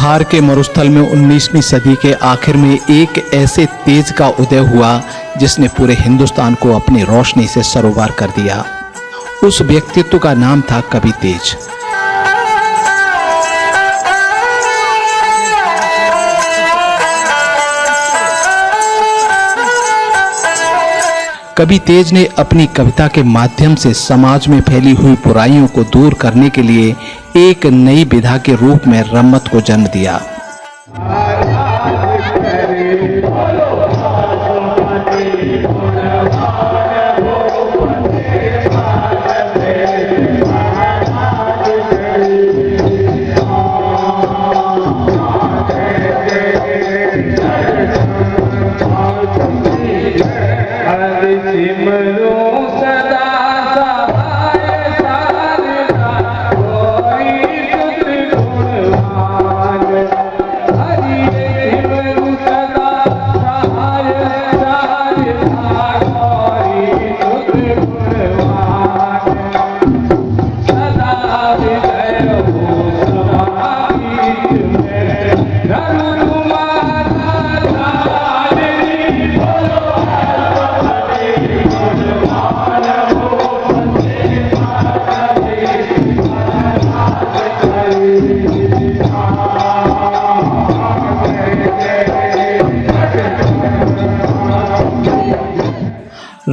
धार के मरुस्थल में 19वीं सदी के आखिर में एक ऐसे तेज का उदय हुआ जिसने पूरे हिंदुस्तान को अपनी रोशनी से सरोबार कर दिया। उस व्यक्तित्व का नाम था कवि तेज। कवि तेज ने अपनी कविता के माध्यम से समाज में फैली हुई बुराइयों को दूर करने के लिए एक नई विधा के रूप में रम्मत को जन्म दिया।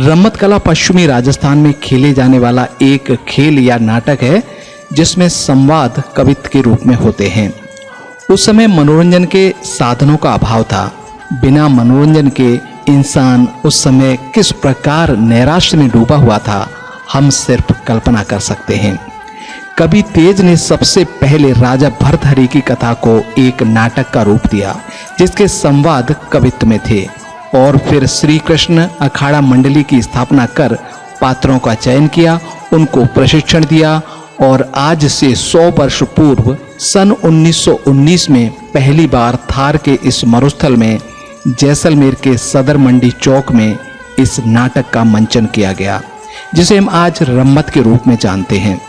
रम्मत कला पश्चिमी राजस्थान में खेले जाने वाला एक खेल या नाटक है जिसमें संवाद कवित्व के रूप में होते हैं। उस समय मनोरंजन के साधनों का अभाव था। बिना मनोरंजन के इंसान उस समय किस प्रकार नैराश्य में डूबा हुआ था, हम सिर्फ कल्पना कर सकते हैं। कवि तेज ने सबसे पहले राजा भर्तृहरि की कथा को एक नाटक का रूप दिया जिसके संवाद कवित्व में थे, और फिर श्री कृष्ण अखाड़ा मंडली की स्थापना कर पात्रों का चयन किया, उनको प्रशिक्षण दिया, और आज से 100 वर्ष पूर्व सन 1919 में पहली बार थार के इस मरुस्थल में जैसलमेर के सदर मंडी चौक में इस नाटक का मंचन किया गया, जिसे हम आज रम्मत के रूप में जानते हैं।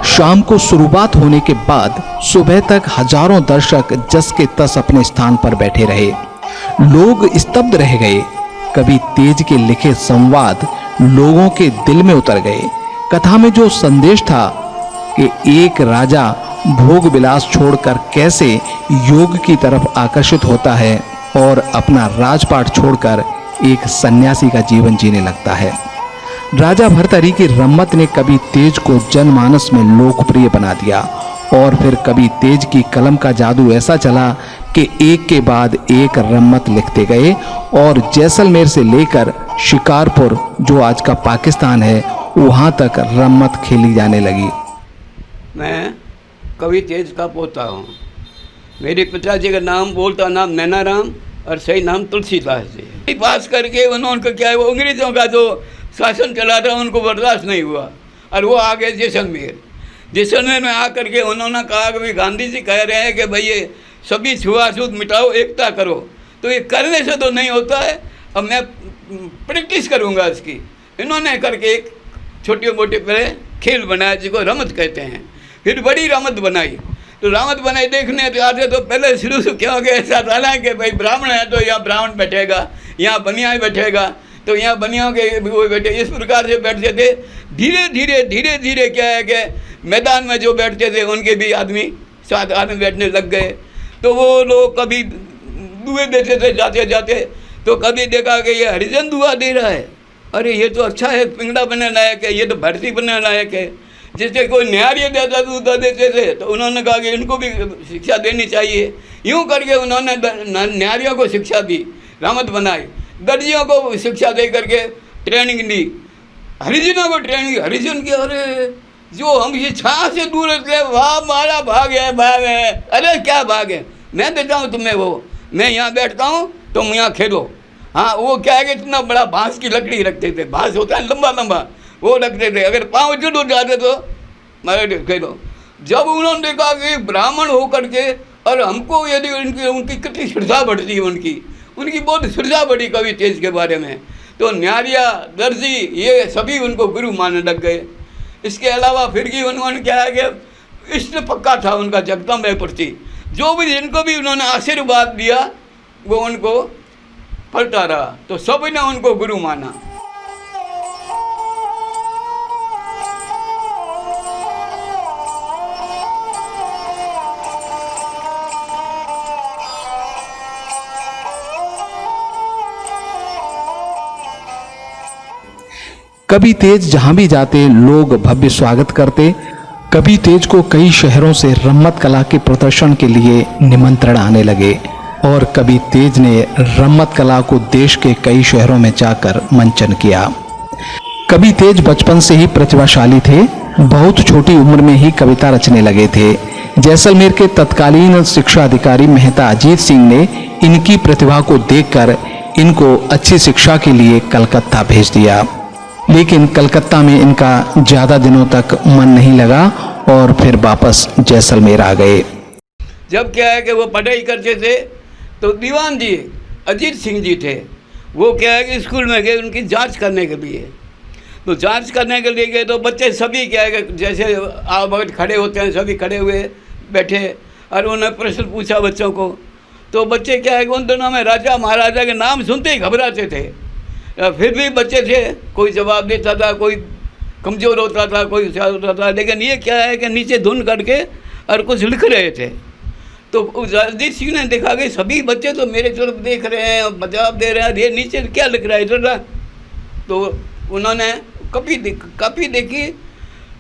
शाम को शुरुआत होने के बाद सुबह तक हजारों दर्शक जस के तस अपने स्थान पर बैठे रहे। लोग स्तब्ध रह गए। कवि तेज के लिखे संवाद लोगों के दिल में उतर गए। कथा में जो संदेश था कि एक राजा भोग विलास छोड़कर कैसे योग की तरफ आकर्षित होता है और अपना राजपाट छोड़कर एक सन्यासी का जीवन जीने लगता है। राजा भर्तृहरि की रम्मत ने कवि तेज को जनमानस में लोकप्रिय बना दिया, और फिर कवि तेज की कलम का जादू ऐसा चला कि एक के बाद एक रम्मत लिखते गए, और जैसलमेर से लेकर शिकारपुर जो आज का पाकिस्तान है वहां तक रम्मत खेली जाने लगी। मैं कवि तेज का पोता हूँ। मेरे पिताजी का नाम बोलता नाम नैनाराम और सही नाम तुलसीदास जी। पास करके उन्होंने क्या है, वो अंग्रेजों का जो शासन चला था उनको बर्दाश्त नहीं हुआ और वो आ गए जैसलमेर। जैसलमेर में आकर के उन्होंने कहा कि भाई गांधी जी कह रहे हैं कि भाई ये सभी छुआछूत मिटाओ, एकता करो, तो ये करने से तो नहीं होता है, अब मैं प्रैक्टिस करूँगा इसकी। इन्होंने करके एक छोटे मोटे पहले खेल बनाया जिसको रमत कहते हैं, फिर बड़ी रमत बनाई। तो रामत बनाई देखने तो आते तो पहले शुरू से क्या हो गया, ऐसा था ना कि भाई ब्राह्मण है तो यहाँ ब्राह्मण बैठेगा, यहाँ बनिया बैठेगा तो यहाँ बनिया के वो बैठे, इस प्रकार से बैठते थे। धीरे धीरे धीरे धीरे क्या है कि मैदान में जो बैठते थे उनके भी आदमी 7 आदमी बैठने लग गए। तो वो लोग कभी दुए देते थे जाते जाते, तो कभी देखा कि ये हरिजन दुआ दे रहा है, अरे ये तो अच्छा है, पिंगड़ा बनने लायक है, ये तो भर्ती बनने लायक है। जैसे कोई न्यारी देता तो दूध देते थे, तो उन्होंने कहा कि इनको भी शिक्षा देनी चाहिए। यूँ करके उन्होंने न्यारियों को शिक्षा दी, रामत बनाई, दर्जियों को शिक्षा दे करके ट्रेनिंग दी, हरिजनों को ट्रेनिंग। हरिजन की अरे जो हम शिक्षा से दूर रहते हैं, वाह मारा भाग है, अरे क्या भाग है, मैं देता हूँ तुम्हें वो, मैं यहाँ बैठता हूँ तुम यहाँ खेलो। हाँ वो क्या है कि इतना बड़ा बांस की लकड़ी रखते थे, बांस होता है लंबा लंबा, वो रखते थे, अगर पाँव जुड़ हो जाते तो मारे खेलो। जब उन्होंने देखा कि ब्राह्मण होकर के और हमको यदि उनकी कितनी श्रद्धा बढ़ती है, उनकी बहुत श्रद्धा बढ़ी कवि तेज के बारे में, तो न्यारिया दर्जी ये सभी उनको गुरु मानने लग गए। इसके अलावा फिर भी उन्होंने क्या है कि इष्ट पक्का था उनका जगदम्बा प्रति, जो भी जिनको भी उन्होंने आशीर्वाद दिया वो उनको फलता रहा, तो सभी ने उनको गुरु माना। कवि तेज जहां भी जाते लोग भव्य स्वागत करते। कवि तेज को कई शहरों से रम्मत कला के प्रदर्शन के लिए निमंत्रण आने लगे और कवि तेज ने रम्मत कला को देश के कई शहरों में जाकर मंचन किया। कवि तेज बचपन से ही प्रतिभाशाली थे, बहुत छोटी उम्र में ही कविता रचने लगे थे। जैसलमेर के तत्कालीन शिक्षा अधिकारी मेहता अजीत सिंह ने इनकी प्रतिभा को देखकर इनको अच्छी शिक्षा के लिए कलकत्ता भेज दिया, लेकिन कलकत्ता में इनका ज़्यादा दिनों तक मन नहीं लगा और फिर वापस जैसलमेर आ गए। जब क्या है कि वो पढ़ाई करते थे तो दीवान जी अजीत सिंह जी थे, वो क्या है कि स्कूल में गए उनकी जांच करने के लिए। तो जांच करने के लिए गए तो बच्चे सभी क्या है कि जैसे आप वक्त खड़े होते हैं सभी खड़े हुए बैठे और उन्होंने प्रश्न पूछा बच्चों को। तो बच्चे क्या है कि उन दिनों में राजा महाराजा के नाम सुनते ही घबराते थे, फिर भी बच्चे थे, कोई जवाब देता था, कोई कमज़ोर होता था, कोई होशियार होता था, लेकिन ये क्या है कि नीचे धुन करके और कुछ लिख रहे थे। तो अजीत सिंह ने देखा कि सभी बच्चे तो मेरे तरफ देख रहे हैं और जवाब दे रहे हैं, ये नीचे क्या लिख रहा है इधर। तो उन्होंने कॉपी देखी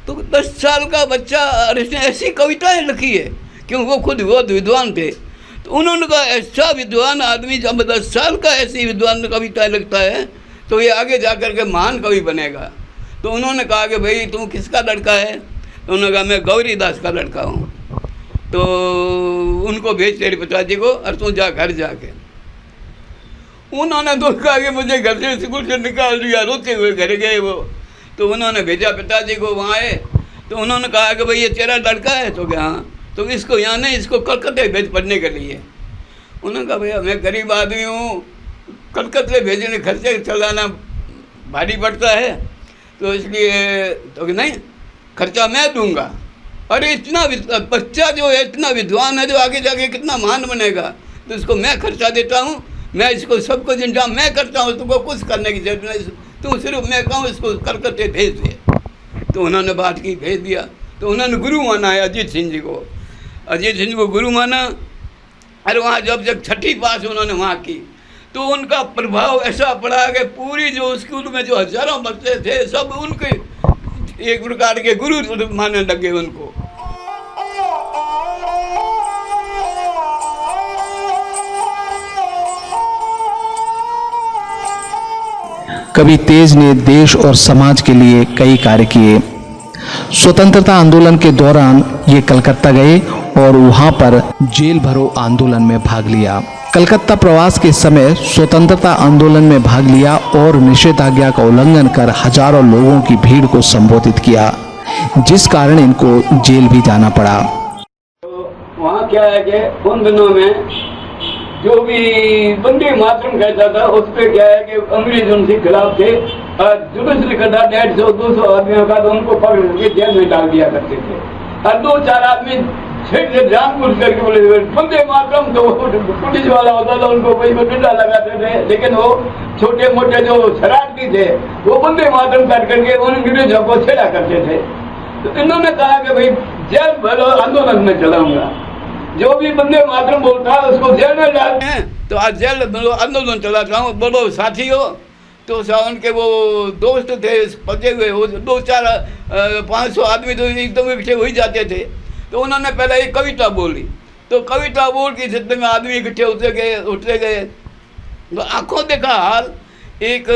तो 10 साल का बच्चा और इसने ऐसी कविताएँ लिखी है, क्योंकि वो खुद बहुत विद्वान थे। तो उन्होंने कहा ऐसा विद्वान आदमी जब 10 साल का ऐसी विद्वान कविता लिखता है तो ये आगे जाकर के महान कवि बनेगा। तो उन्होंने कहा कि भाई तुम किसका लड़का है? तो उन्होंने कहा मैं गौरीदास का लड़का हूँ। तो उनको भेज तेरे पिताजी को और तू जा घर जाके। उन्होंने तो कहा कि मुझे घर से स्कूल से निकाल दिया, रोते हुए घर गए वो। तो उन्होंने भेजा पिताजी को, वहाँ आए तो उन्होंने कहा कि भाई ये तेरा लड़का है? तो क्या हाँ। तो इसको यहाँ नहीं, इसको कलकत्ते भेज पढ़ने के लिए। उन्होंने कहा भैया मैं गरीब आदमी हूँ, कलकत्ते भेजने खर्चे चलाना भारी पड़ता है, तो इसलिए तो नहीं खर्चा मैं दूंगा। अरे इतना बच्चा जो है इतना विद्वान है, जो आगे जाके कितना महान बनेगा, तो इसको मैं खर्चा देता हूँ, मैं इसको सब कुछ इंतजाम मैं करता हूँ, तुमको कुछ करने की जरूरत नहीं, तू सिर्फ मैं कहूँ इसको कलकत्ते भेज दे। तो उन्होंने बात की, भेज दिया। तो उन्होंने गुरु माना है अजीत सिंह जी को, अजीत सिंह को गुरु माना। अरे वहाँ जब 6ठी पास उन्होंने वहाँ की तो उनका प्रभाव ऐसा पड़ा कि पूरी जो स्कूल में जो हजारों बच्चे थे सब उनके एक प्रकार के गुरु मानने लगे उनको। कवि तेज ने देश और समाज के लिए कई कार्य किए। स्वतंत्रता आंदोलन के दौरान ये कलकत्ता गए और वहां पर जेल भरो आंदोलन में भाग लिया। कलकत्ता प्रवास के समय स्वतंत्रता आंदोलन में भाग लिया और निषेधाज्ञा का उल्लंघन कर हजारों लोगों की भीड़ को संबोधित किया। जिस कारण इनको जेल भी जाना पड़ा। वहाँ क्या है कि उन दिनों में जो भी वंदे मातरम कहता था उस पर क्या है कि अंग्रेज उनसे खिलाफ थे और जुलूस निकलता 150-200 आदमियों का, तो उनको पकड़ के जेल में डाल दिया करते थे। और 2-4 आदमी छेड़ से जानबूझ करके बोले वंदे मातरम, तो पुलिस वाला होता था उनको कोई डंडा लगाते थे, लेकिन वो छोटे मोटे जो शरारती थे वो वंदे मातरम कर करके उन अंग्रेजों को छेड़ा करते थे। तो इन्होंने कहा कि भाई जेल भरो आंदोलन में चलाऊंगा, जो भी वंदे मातरम बोलता है उसको जेल में डालते हैं। तो आज जेल आंदोलन चलाता हूँ, बोलो साथी हो। तो उनके वो दोस्त थे फंसे हुए, वो 2-4-500 आदमी तो एकदम इकट्ठे हो ही जाते थे। तो उन्होंने पहले एक कविता बोली, तो कविता बोल के जितने में आदमी इकट्ठे उठते गए। तो आंखों देखा हाल, एक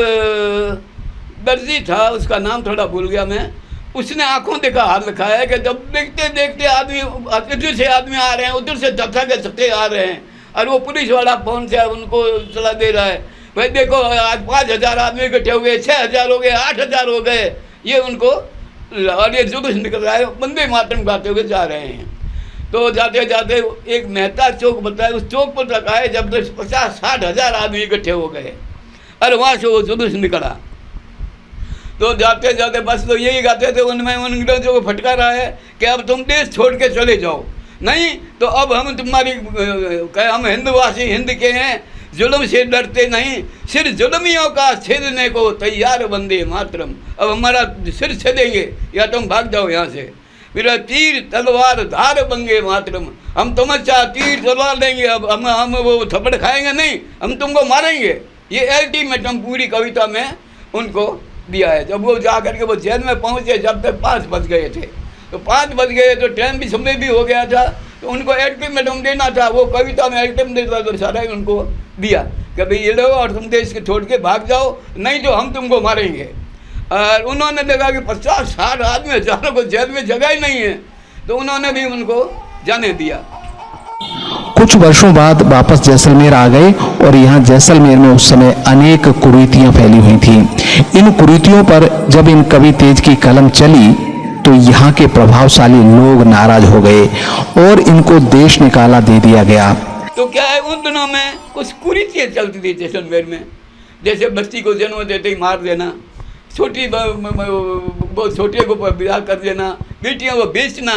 दर्जी था, उसका नाम थोड़ा भूल गया मैं, उसने आंखों देखा हाल लिखा है कि जब देखते देखते आदमी इधर से आदमी आ रहे हैं, उधर से धक्का के सत्ते आ रहे हैं, और वो पुलिस वाला फोन से उनको चला दे रहा है, भाई देखो आज 5000 आदमी इकट्ठे हो गए, 6000 हो गए, 8000 हो गए, ये उनको और ये जुलूस निकल रहा है, वंदे मातरम गाते हुए जा रहे हैं। तो जाते जाते एक मेहता चौक बताया, उस चौक पर रखा है जब 50-60 हज़ार आदमी इकट्ठे हो गए, और वहाँ से वो जुलूस निकला। तो जाते जाते बस तो यही गाते थे, उनमें उन अंग्रेजों को फटकारा है कि अब तुम देश छोड़ के चले जाओ, नहीं तो अब हम तुम्हारी हम हिंदवासी हिंद के हैं, जुल्म से डरते नहीं, सिर जुल्मियों का छेदने को तैयार वंदे मातरम, अब हमारा सिर छेदेंगे या तुम भाग जाओ यहाँ से, मेरा तीर तलवार धार वंदे मातरम, हम तमच्चा तीर तलवार देंगे, अब हम वो थप्पड़ खाएंगे नहीं, हम तुमको मारेंगे। ये अल्टीमेटम पूरी कविता में उनको दिया है। जब वो जा करके वो जेल में पहुँचे, जब तक 5 बज गए थे, तो 5 बज गए तो टाइम भी समय भी हो गया था, तो उनको अल्टीमेटम देना था, वो कविता में अल्टीमेटम देता तो सारा ही उनको दिया कि भाई ये लो और तुम देश के छोड़ के भाग जाओ, नहीं तो हम तुमको मारेंगे। और उन्होंने देखा कि 50-60 आदमी हज़ारों को जेल में जगह ही नहीं है, तो उन्होंने भी उनको जाने दिया। कुछ वर्षों बाद वापस जैसलमेर आ गए और यहाँ जैसलमेर में उस समय अनेक कुरीतियां फैली हुई थी। इन कुरीतियों पर जब इन कवि तेज की कलम चली तो यहाँ के प्रभावशाली लोग नाराज हो गए और इनको देश निकाला दे दिया गया। तो क्या है, उन दिनों में कुछ कुरीतियाँ चलती थी जैसलमेर में, जैसे बच्ची को जन्म देते ही मार देना, बहुत छोटे को विवाह कर देना, बेटियों को बेचना,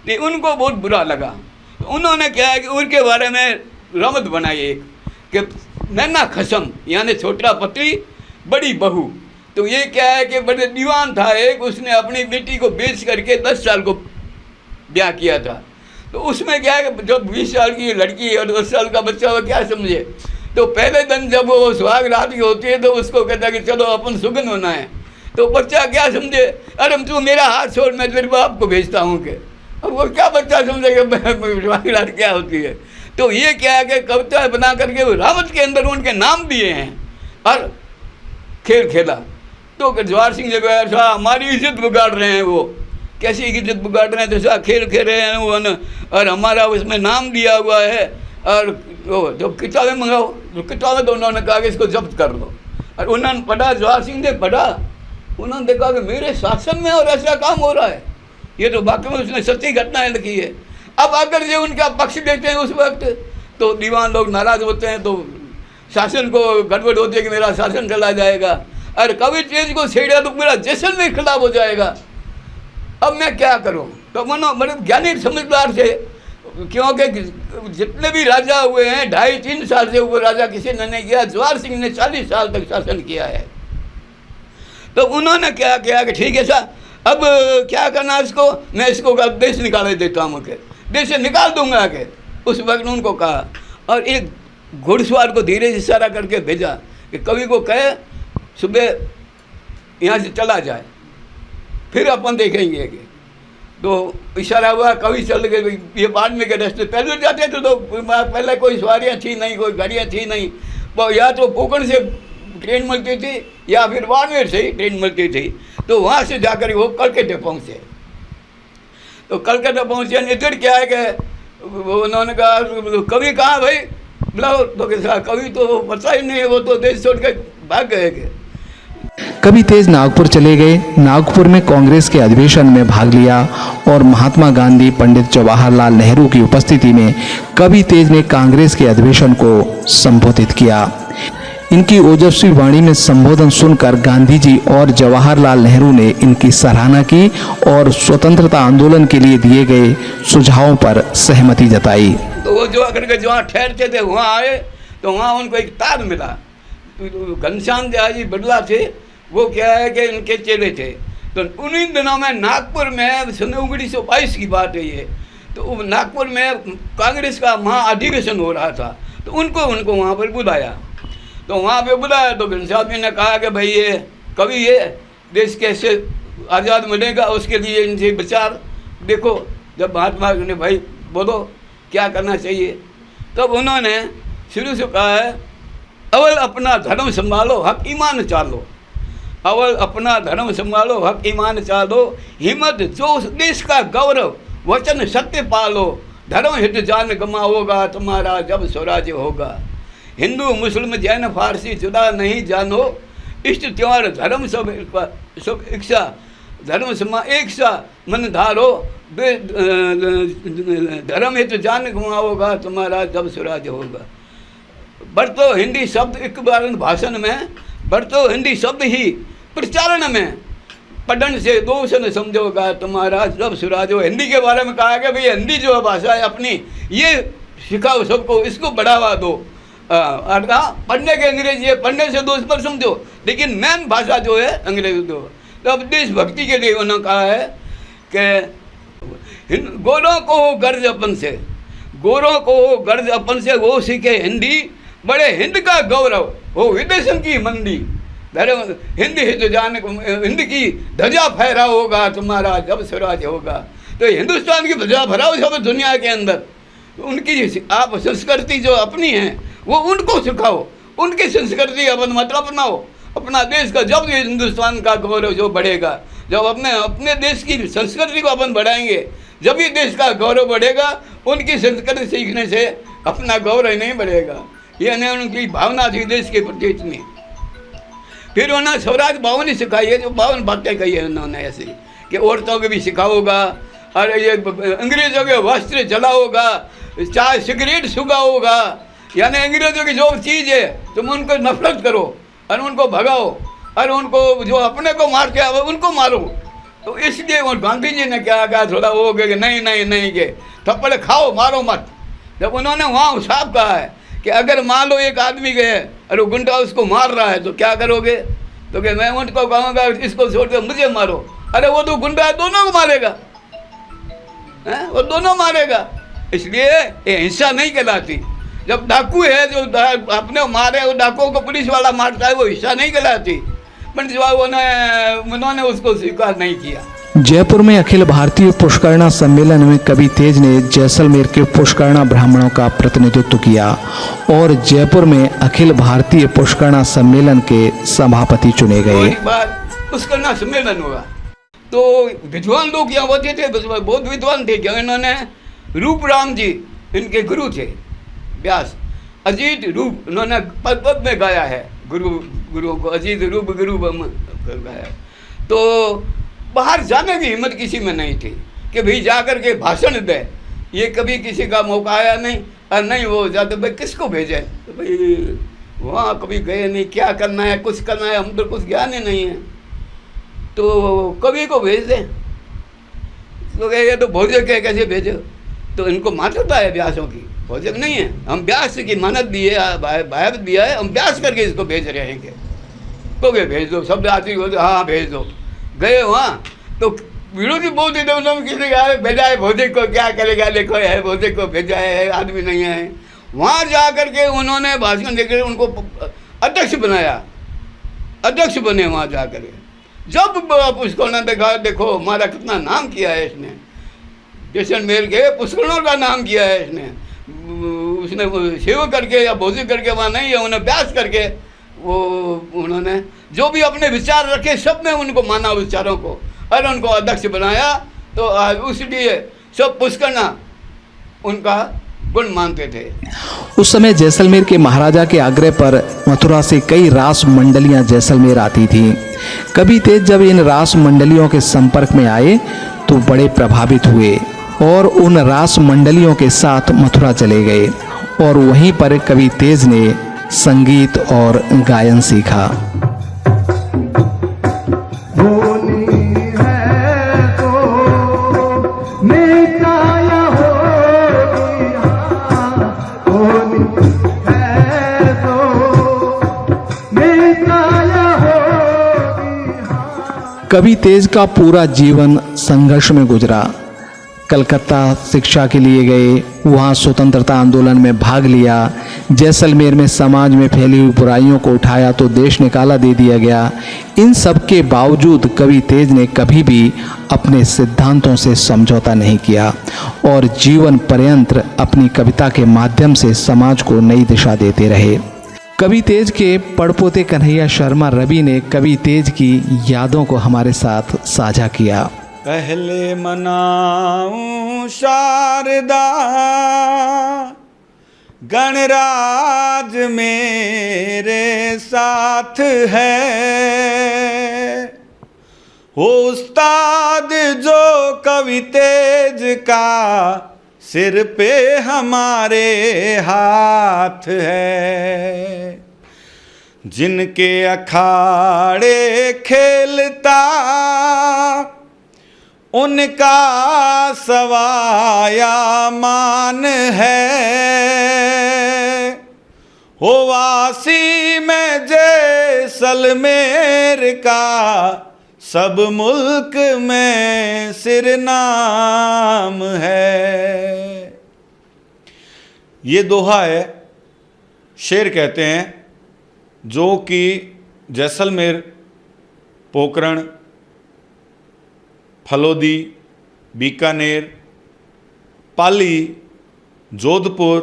तो उनको बहुत बुरा लगा। तो उन्होंने क्या है कि उनके बारे में रमत बनाई एक कि नैना खसम यानी छोटा पति बड़ी बहू। तो ये क्या है कि बड़े दीवान था एक, उसने अपनी बेटी को बेच करके 10 साल को ब्याह किया था। तो उसमें क्या है कि जब 20 साल की लड़की और 10 साल का बच्चा वो क्या समझे, तो पहले दिन जब वो सुहाग रात की होती है तो उसको कहता है कि चलो अपन सुगन होना है, तो बच्चा क्या समझे, अरे तू मेरा हाथ छोड़ मैं तेरे बाप को भेजता हूँ के। अब वो क्या बच्चा समझेगा सुहाग रात क्या होती है। तो ये क्या है कि कविता बना करके वो रावत के अंदर उनके नाम दिए हैं और खेल खेला। तो जवाहर सिंह जब ऐसा हमारी इज्जत बिगाड़ रहे हैं, वो कैसी इज्जत बिगाड़ रहे हैं, तो ऐसा खेल खेल रहे हैं वो न, और हमारा उसमें नाम दिया हुआ है, और वो जब किताबें मंगाओ तो किताबें तो उन्होंने कहा कि इसको जब्त कर लो। और उन्होंने पढ़ा, जवाहर सिंह ने पढ़ा, उन्होंने देखा कि मेरे शासन में और ऐसा काम हो रहा है, ये तो वाकई में उसने सच्ची घटनाएं लिखी है। अब अगर ये उनका पक्ष देते हैं उस वक्त तो दीवान लोग नाराज होते हैं, तो शासन को गड़बड़ होती है कि मेरा शासन चला जाएगा, और कवि तेज को छेड़ा तो मेरा जैसलमेर खिलाफ हो जाएगा। अब मैं क्या करूं? तो मनो बड़े ज्ञानी समझदार थे, क्योंकि जितने भी राजा हुए हैं 2.5-3 साल से ऊपर राजा किसी ने नहीं किया। जवाहर सिंह ने 40 साल तक शासन किया है। तो उन्होंने क्या किया कि ठीक है सर, अब क्या करना इसको, मैं इसको देश निकाल देता हूँ, के देश से निकाल दूंगा के। उस वक्त उनको कहा, और एक घुड़सवार को धीरे से इशारा करके भेजा कि कवि को कहे सुबह यहाँ से चला जाए, फिर अपन देखेंगे कि। तो इशारा हुआ, कवि चल गए। ये बाद में के रास्ते पहले जाते थे तो पहले कोई सवारियाँ थी नहीं, कोई गाड़ियाँ थी नहीं, वो या तो पोखर से ट्रेन मिलती थी या फिर बाड़मेर से ही ट्रेन मिलती थी। तो वहाँ से जाकर वो कलकत्ते पहुँचे। तो कलकत्ता पहुँचे, इधर क्या है कि उन्होंने कहा कवि कहाँ भाई बुलाओ, तो कवि तो पता ही नहीं है, वो तो देश छोड़ के भाग गए के। कवि तेज नागपुर चले गए। नागपुर में कांग्रेस के अधिवेशन में भाग लिया और महात्मा गांधी, पंडित जवाहरलाल नेहरू की उपस्थिति में कवि तेज ने कांग्रेस के अधिवेशन को संबोधित किया। इनकी ओजस्वी वाणी में संबोधन सुनकर गांधी जी और जवाहरलाल नेहरू ने इनकी सराहना की और स्वतंत्रता आंदोलन के लिए दिए गए सुझावों पर सहमति जताई। तो वो जो अगर के जहाँ ठहरते थे वहाँ आए तो वहाँ उनको एक तार मिला। घनश्याम जी बिरला थे, वो क्या है कि इनके चेले थे। तो उन्हीं दिनों में नागपुर में सन 1922 की बात है ये, तो नागपुर में कांग्रेस का महाअधिवेशन हो रहा था, तो उनको वहाँ पर बुलाया। तो वहाँ पे बुलाया तो घनश्याम जी ने कहा कि भाई ये कवि है, देश कैसे आज़ाद मिलेगा उसके लिए इनसे विचार देखो। जब महात्मा ने भाई बोलो क्या करना चाहिए, तब उन्होंने शुरू से कहा है अवल अपना धर्म संभालो, हक ईमान चालो। अवल अपना धर्म संभालो, हक ईमान चालो। हिम्मत जो देश का गौरव, वचन सत्य पालो। धर्म हित जान गमाओगा, तुम्हारा जब स्वराज्य होगा। हिंदू मुस्लिम जैन फारसी जुदा नहीं जानो, इष्ट त्योहार धर्म सब इच्छा। धर्म समा एक सा मन धारो, धर्म हित जान गमाओगा, तुम्हारा जब स्वराज्य होगा। बरतो हिंदी शब्द एक बार भाषण में, बरतो हिंदी शब्द ही प्रचारण में। पढ़न से दोष न समझोगा, तुम्हारा जब स्वराज हो। हिंदी के बारे में कहा कि भाई हिंदी जो है भाषा है अपनी, ये सिखाओ सबको, इसको बढ़ावा दो। पढ़ने के अंग्रेजी है, पढ़ने से दोष पर समझो, लेकिन मेन भाषा जो है अंग्रेजी दो। तो अब देशभक्ति के लिए उन्होंने कहा है कि गोरों को हो गर्ज अपन से, गोरों को हो गर्ज अपन से, वो सीखे हिंदी, बड़े हिंद का गौरव हो विदेशन की मंदी। धर्म हिंद हित जान, हिंद की ध्वजा फहरा होगा, तुम्हारा जब स्वराज होगा। तो हिंदुस्तान की ध्वजा फहराओ सब दुनिया के अंदर। उनकी आप संस्कृति जो अपनी है वो उनको सिखाओ, उनकी संस्कृति अपन मत अपनाओ। अपना देश का जब हिंदुस्तान का गौरव जो बढ़ेगा, जब अपने देश की संस्कृति को अपन बढ़ाएंगे, जब ही देश का गौरव बढ़ेगा। उनकी संस्कृति सीखने से अपना गौरव नहीं बढ़ेगा। ये नहीं उनकी भावना थी देश के प्रति इतनी। फिर उन्होंने स्वराज 52 सिखाई है, जो 52 बातें कही है उन्होंने ऐसी कि औरतों को भी सिखाओगा, और ये अंग्रेजों के वस्त्र जलाओगा, चाय सिगरेट सुगाओगा। यानी अंग्रेजों की जो चीज़ है तुम उनको नफरत करो और उनको भगाओ, और उनको जो अपने को मारते हैं उनको मारो। तो इसलिए वो गांधी जी ने क्या कहा, थोड़ा वो हो गया कि नहीं नहीं नहीं के थप्पड़ खाओ, मारो मत। जब उन्होंने वहाँ साफ कहा है कि अगर मान लो एक आदमी गए और वो गुंडा उसको मार रहा है तो क्या करोगे, तो कि मैं उनको कहूँगा इसको छोड़ के मुझे मारो। अरे वो तो गुंडा है, दोनों को मारेगा, हैं वो दोनों मारेगा। इसलिए ये हिंसा नहीं कहलाती। जब डाकू है जो अपने मारे, वो डाकुओं को पुलिस वाला मारता है, वो हिंसा नहीं कहलाती। पर जब उन्होंने उसको स्वीकार नहीं किया। जयपुर में अखिल भारतीय पुष्करणा सम्मेलन में कवि तेज ने जैसलमेर के पुष्करणा ब्राह्मणों का प्रतिनिधित्व किया और जयपुर में अखिल भारतीय पुष्करणा सम्मेलन के सभापति चुने गए। एक बार पुष्करणा सम्मेलन हुआ तो विद्वान लोग यहाँ होते थे, बहुत विद्वान थे। क्या इन्होंने रूप राम जी इनके गुरु थे, व्यास, अजीत रूप उन्होंने पद पद में गाया है। गुरु को अजीत रूप गुरु गाया। तो बाहर जाने की हिम्मत किसी में नहीं थी कि भाई जा कर के भाषण दे। ये कभी किसी का मौका आया नहीं, और नहीं वो जाते भाई किसको भेजे, तो भाई वहाँ कभी गए नहीं, क्या करना है, कुछ करना है, हम तो कुछ ज्ञान ही नहीं है। तो कवि को भेज दें, तो ये तो भोजक के कैसे भेजो। तो इनको मान्यता है व्यासों की, भोजक नहीं है। हम व्यास की मानत भी है, भाव दिया है, हम व्यास करके इसको भेज रहे हैं। तो क्या भेज दो, शब्द आती हो तो हाँ भेज दो। गए वहाँ तो विरोधी बोलते थे, उन्होंने किसी का भेजा है भोजक को, क्या करेगा, देखो है भोजक को भेजा है, आदमी नहीं है। वहाँ जा कर के उन्होंने भाषण देकर उनको अध्यक्ष बनाया, अध्यक्ष बने वहाँ जा कर के। जब पुष्करणों ने देखा, देखो हमारा कितना नाम किया है इसने, जैसलमेर के पुष्करणों का नाम किया है इसने। उसने सेवा करके या भोजक करके वहाँ नहीं है, उन्हें व्यास करके वो उन्होंने जो भी अपने विचार रखे सब ने उनको माना विचारों को, और उनको अध्यक्ष बनाया। तो उसलिए सब पुष्करणा उनका गुण मानते थे। उस समय जैसलमेर के महाराजा के आग्रह पर मथुरा से कई रास मंडलियां जैसलमेर आती थीं। कवि तेज जब इन रास मंडलियों के संपर्क में आए तो बड़े प्रभावित हुए और उन रास मंडलियों के साथ मथुरा चले गए और वहीं पर कवि तेज ने संगीत और गायन सीखा। कवि तेज का पूरा जीवन संघर्ष में गुजरा। कलकत्ता शिक्षा के लिए गए, वहाँ स्वतंत्रता आंदोलन में भाग लिया। जैसलमेर में समाज में फैली हुई बुराइयों को उठाया तो देश निकाला दे दिया गया। इन सब के बावजूद कवि तेज ने कभी भी अपने सिद्धांतों से समझौता नहीं किया और जीवन पर्यंत अपनी कविता के माध्यम से समाज को नई दिशा देते रहे। कवि तेज के पड़पोते कन्हैया शर्मा रवि ने कवि तेज की यादों को हमारे साथ साझा किया। पहले मनाऊं शारदा गणराज मेरे साथ है, वो उस्ताद जो कवि तेज का सिर पे हमारे हाथ है, जिनके अखाड़े खेलता उनका सवाया मान है, हो वासी में जैसलमेर का सब मुल्क में सिर नाम है। ये दोहा है, शेर कहते हैं, जो कि जैसलमेर, पोखरण, फलोदी, बीकानेर, पाली, जोधपुर,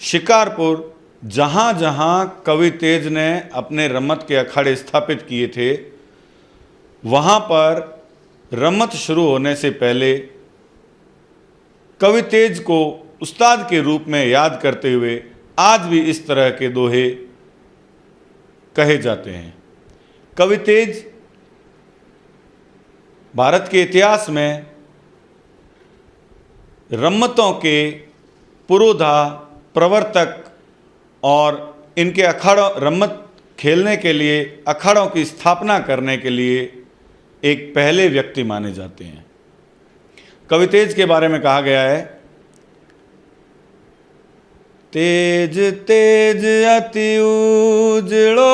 शिकारपुर, जहाँ जहाँ कवि तेज ने अपने रम्मत के अखाड़े स्थापित किए थे, वहाँ पर रम्मत शुरू होने से पहले कवि तेज को उस्ताद के रूप में याद करते हुए आज भी इस तरह के दोहे कहे जाते हैं। कवि तेज भारत के इतिहास में रम्मतों के पुरोधा, प्रवर्तक और इनके अखाड़ों, रम्मत खेलने के लिए, अखाड़ों की स्थापना करने के लिए एक पहले व्यक्ति माने जाते हैं। कवि तेज के बारे में कहा गया है, तेज तेज अति उजड़ो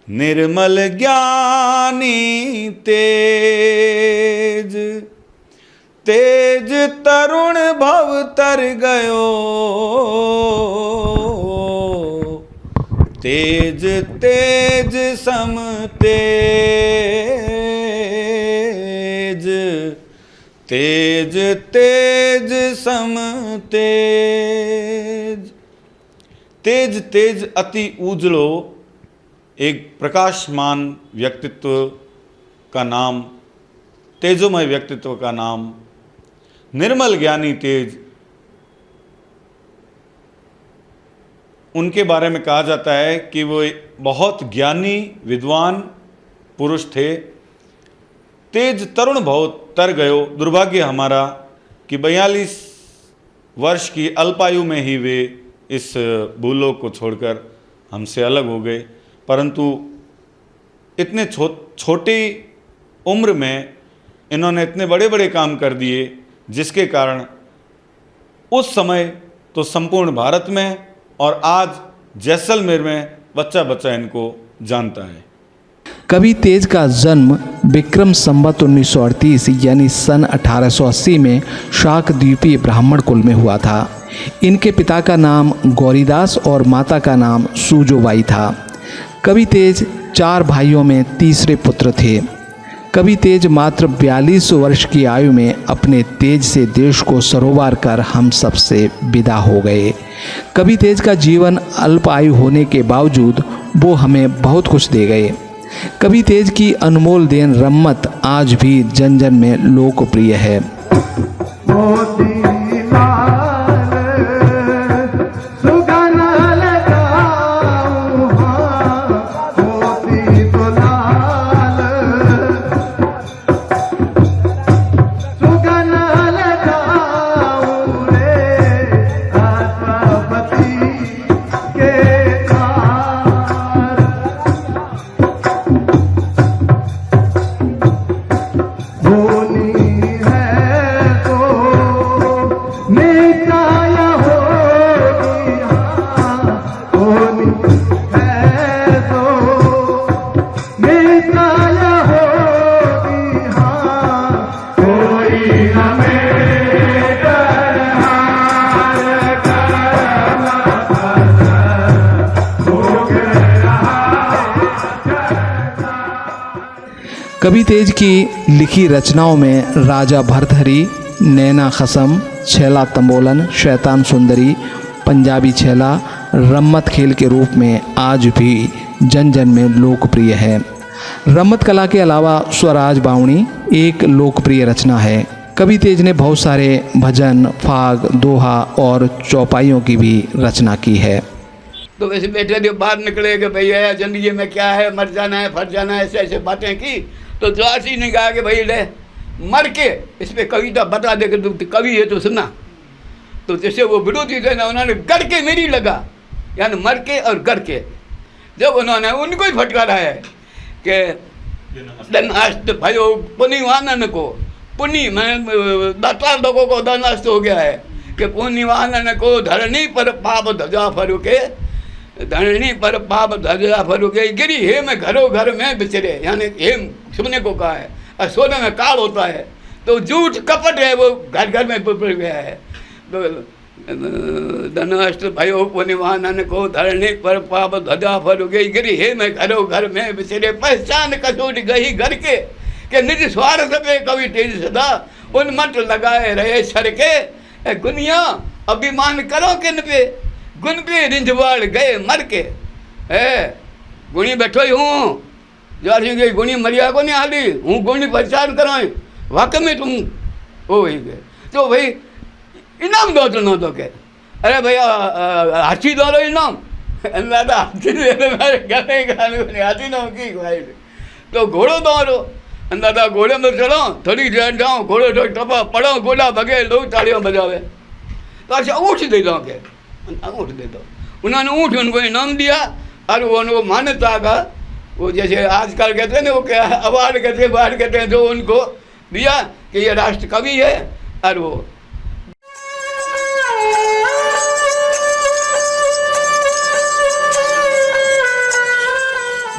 निर्मल ज्ञानी तेज, तेज तरुण भव तर गयो, तेज तेज सम तेज, तेज तेज सम तेज। तेज तेज अति उजलो एक प्रकाशमान व्यक्तित्व का नाम, तेजोमय व्यक्तित्व का नाम। निर्मल ज्ञानी तेज, उनके बारे में कहा जाता है कि वो बहुत ज्ञानी विद्वान पुरुष थे। तेज तरुण भव तर गयो, दुर्भाग्य हमारा कि 42 वर्ष की अल्पायु में ही वे इस भूलोक को छोड़कर हमसे अलग हो गए। परंतु इतने छोटी उम्र में इन्होंने इतने बड़े बड़े काम कर दिए, जिसके कारण उस समय तो संपूर्ण भारत में और आज जैसलमेर में बच्चा बच्चा इनको जानता है। कवि तेज का जन्म विक्रम संवत 1938 यानी सन 1880 में शाक द्वीपीय ब्राह्मण कुल में हुआ था। इनके पिता का नाम गौरीदास और माता का नाम सूजोबाई था। कवि तेज 4 भाइयों में तीसरे पुत्र थे। कवि तेज मात्र 42 वर्ष की आयु में अपने तेज से देश को सरोवर कर हम सबसे विदा हो गए। कवि तेज का जीवन अल्प आयु होने के बावजूद वो हमें बहुत कुछ दे गए। कवि तेज की अनमोल देन रम्मत आज भी जन जन में लोकप्रिय है। कवि तेज की लिखी रचनाओं में राजा भर्तहरि, नैना खसम, छैला तंबोलन, शैतान सुंदरी, पंजाबी छैला, रम्मत खेल के रूप में आज भी जन जन में लोकप्रिय है। रम्मत कला के अलावा स्वराज बावणी एक लोकप्रिय रचना है। कवि तेज ने बहुत सारे भजन, फाग, दोहा और चौपाइयों की भी रचना की है। तो वैसे बैठे थे, बाहर निकले कि भैया जिंदगी में क्या है, मर जाना है, फट जाना है, ऐसे ऐसे बातें की। तो द्वारसी ने कहा कि भाई ले मर के इस पर कविता बता दे कि तू कवि है तो सुना। तो जैसे वो विरोधी थे ना, उन्होंने गढ़ के मेरी लगा, यानी मर के और गढ़ के। जब उन्होंने उनको ही फटकारा है कि धनाष्ट भयो पुण्यवानन को, पुण्य मैं दातार लोगों को धनाष्ट हो गया है कि पुण्यवानन को धरणी पर पाप ध्वजा फरुके, धरणी पर पाप ध्वजा फरुके, गिरी हेम घरों घर में बिचरे, यानी हेम सुनने को कहा है और सोने में काल होता है। तो झूठ कपट है वो घर घर में पड़ गया है। तो धनाष्ट भयो पुण्यवानन को धरणी पर पाप ध्वजा फरुके, गिरी हेम घरों घर में बिचरे, पहचान कसोट गई घर के निज स्वार्थ पे कवि तेज सदा उन्मट लगाए रहे सर के। गुनिया अभिमान करो किन पे, गुण पे रिंझवाड़ गए मर के। गुणी बैठो ही हूँ, जारी गई गुणी मरिया को नहीं हाली हूँ, गुणी पहचान कराए वाकई में तुम हो ही गए। तो भाई इनाम दो तो न दो के, अरे भैया हाथी दो इनाम, दादा हाथी दे दो, मेरे गले हाथी ना की भाई। तो घोड़ो दो, दादा घोड़े में चढ़ो, थोड़ी देर जाओ, घोड़े थोड़ी टपा पढ़ो, घोड़ा भगे, लोग तालियां बजावे। तो अच्छा ऊँट दे दो के, ऊँट दे दो। उन्होंने ऊँट उनको इनाम दिया और वो उनको मान्यता का, वो जैसे आजकल कहते हैं ना, वो क्या अवार्ड कहते हैं, जो उनको दिया कि ये राष्ट्र कवि है। और वो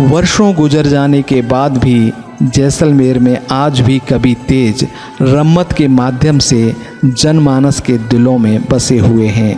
वर्षों गुजर जाने के बाद भी जैसलमेर में आज भी कवि तेज रम्मत के माध्यम से जनमानस के दिलों में बसे हुए हैं।